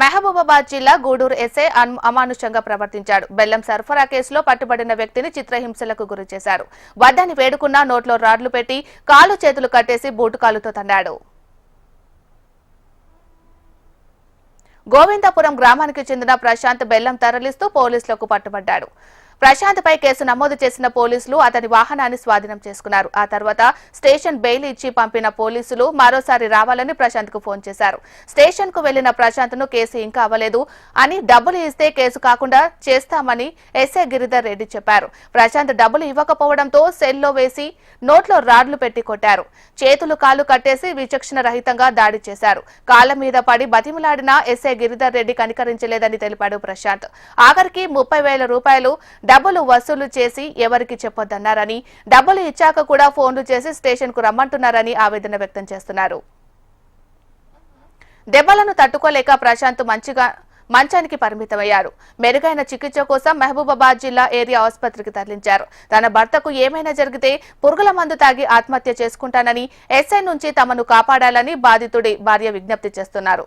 మహబూబాబాద్ జిల్లా గూడూరు ఎస్ఐ అమానుషంగా ప్రవర్తించాడు. బెల్లం సరఫరా కేసులో పట్టుబడిన వ్యక్తిని చిత్రహింసలకు గురి చేశారు. వద్దని వేడుకున్నా నోట్లో రాడ్లు పెట్టి కాలు చేతులు కట్టేసి బూటుకాలుతో తన్నాడు. గోవిందపురం గ్రామానికి చెందిన ప్రశాంత్ బెల్లం తరలిస్తూ పోలీసులకు పట్టుబడ్డాడు. ప్రశాంత్ పై కేసు నమోదు చేసిన పోలీసులు అతని వాహనాన్ని స్వాధీనం చేసుకున్నారు. ఆ తర్వాత స్టేషన్ బెయిల్ ఇచ్చి పంపిన పోలీసులు మరోసారి రావాలని ప్రశాంత్ కు ఫోన్ చేశారు. స్టేషన్ కు వెళ్లిన ప్రశాంత్ ను కేసు ఇంకా అవ్వలేదు అని డబ్బులు ఇస్తే కేసు కాకుండా చేస్తామని ఎస్ఐ గిరిధర్ రెడ్డి చెప్పారు. ప్రశాంత్ డబ్బులు ఇవ్వకపోవడంతో సెల్లో వేసి నోట్లో రాడ్లు పెట్టి కొట్టారు. చేతులు కాళ్లు కట్టేసి విచక్షణ రహితంగా దాడి చేశారు. కాళ్ల మీద పడి బతిమిలాడిన ఎస్ఐ గిరిధర్ రెడ్డి కనికరించలేదని తెలిపాడు ప్రశాంత్. ఆఖరికి 30,000 రూపాయలు డబ్బులు వసూలు చేసి ఎవరికి చెప్పొద్దన్నారని, డబ్బులు ఇచ్చాక కూడా ఫోన్లు చేసి స్టేషన్ కు రమ్మంటున్నారని ఆవేదన వ్యక్తం చేస్తున్నారు. దెబ్బలను తట్టుకోలేక ప్రశాంత్ మంచానికి పరిమితమయ్యారు. మెరుగైన చికిత్స కోసం మహబూబాబాద్ జిల్లా ఏరియా ఆసుపత్రికి తరలించారు. తన భర్తకు ఏమైనా జరిగితే పురుగుల మందు తాగి ఆత్మహత్య చేసుకుంటానని, ఎస్ఐ నుంచి తమను కాపాడాలని బాధితుడి భార్య విజ్ఞప్తి చేస్తున్నారు.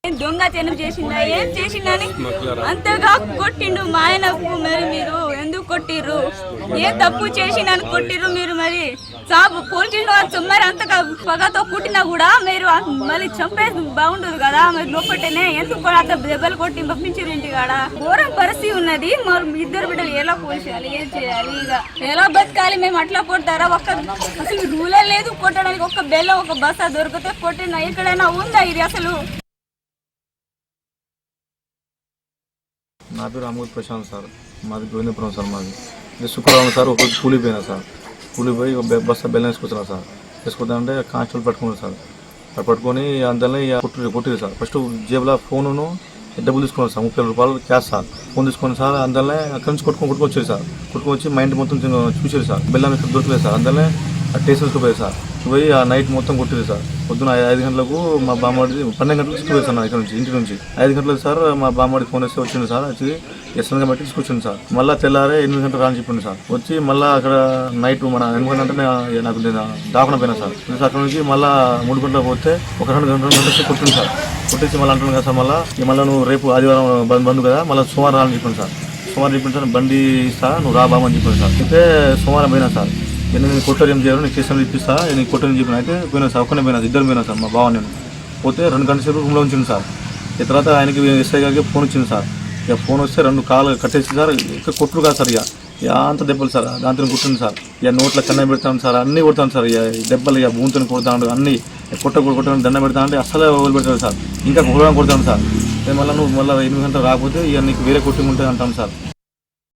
దొంగ చెను చేసిందా ఏం చేసిందని అంతగా కొట్టిండు మా ఆయనకు. మరి మీరు ఎందుకు కొట్టిర్రు? ఏ తప్పు చేసినని కొట్టిర్రు మీరు? మరి పోల్చిన మరి అంతగా పగతో కుట్టినా కూడా మీరు మళ్ళీ చంపేసి బాగుండదు కదా. మరి లోపటనే ఎందుకు అంత దెబ్బలు కొట్టి పంపించారు ఇంటి కాడ? ఘోరం పరిస్థితి ఉన్నది. మరి ఇద్దరు బిడ్డలు ఎలా పోల్చాలి? ఏం చేయాలి? ఇక ఎలా బతకాలి? మేము అట్లా కొడతారా? అసలు రూలే లేదు కొట్టడానికి. ఒక బెల్లం ఒక బస్సా దొరికితే కొట్టిన ఎక్కడైనా ఉందా ఇది? అసలు నా పేరు అమూల్ ప్రశాంత్ సార్. మాది గోవిందపురం సార్. మాది శుక్రవారం సార్ ఒక కూలిపోయినా సార్. కూలిపోయి బస్సు బెల్లం వేసుకొచ్చినా సార్. వేసుకుంటా అంటే కానిస్టేబుల్ పట్టుకున్నారు సార్. పట్టుకొని అందులో కొట్టిరు సార్. ఫస్ట్ జేబులో ఫోను డబ్బులు తీసుకున్నారు సార్. 30,000 రూపాయలు క్యాష్ సార్. ఫోన్ తీసుకుని సార్ అందులో అక్కడి నుంచి కొట్టుకొచ్చారు సార్. కొట్టుకొచ్చి మైండ్ మొత్తం చూసారు సార్. బెల్లం ఇక్కడ దొరకలేదు సార్. అందులో స్టేషన్స్కి పోయారు సార్. పోయి ఆ నైట్ మొత్తం కొట్టిరు సార్. పొద్దున 5 గంటలకు మా బామ్మడి 12 గంటలకు తీసుకుపోయారు సార్. నా ఇక్కడ నుంచి ఇంటి నుంచి 5 గంటలకు సార్ మా బామ్మడి ఫోన్ వేస్తే వచ్చింది సార్. వచ్చి ఎస్ఎన్గా బట్టి తీసుకొచ్చింది సార్. మళ్ళీ తెల్లారే 8 గంటలు రాని చెప్పింది సార్. వచ్చి మళ్ళీ అక్కడ నైట్ మన 8 గంటలు అంటే నాకు దాకుండా పోయినా సార్. అక్కడ నుంచి మళ్ళీ 3 గంటలకు పోతే ఒక 2 గంటలు కొట్టింది సార్. కొట్టేసి మళ్ళీ అంటున్నాను కదా సార్. మళ్ళీ నువ్వు రేపు ఆదివారం బంద్ కదా, మళ్ళీ సోమవారం రాని చెప్పింది సార్. సోమవారం చెప్పింది సార్. బండి ఇస్తా నువ్వు రా బామని చెప్పింది సార్. అయితే సోమవారం పోయినా సార్. నేను కొట్టరు ఏం చేయాలి, నీకు స్టేషన్లో ఇప్పిస్తా, నేను కొట్టని చెప్పిన. అయితే పోయినా సార్. ఒక్కనే పోయినా, ఇద్దరు పోయినా సార్. మా బావ నేను పోతే 2 గంటల సేపు రూమ్లో ఉంచింది సార్. ఈ తర్వాత ఆయనకి ఎస్ఐ గారికి ఫోన్ వచ్చింది సార్. ఇక ఫోన్ వస్తే 2 కాళ్ళు కట్టేసి సార్. ఇంకా కొట్టుడు కాదు సార్. ఇక అంత దెబ్బలు సార్. దాంతో కుట్టింది సార్. ఇక నోట్లో కన్న పెడతాను సార్. అన్నీ కొడతాను సార్. ఇక దెబ్బలు ఇక భూమితో కొడతాను. అన్నీ కొట్టని దండ పెడతా అంటే అసలే వదిలిపెట్టాడు సార్. ఇంకా కొడతాను సార్. మళ్ళీ నువ్వు మళ్ళీ 8 గంటలు రాకపోతే ఇక నీకు వేరే కొట్టి ఉంటుంది అంటాను సార్.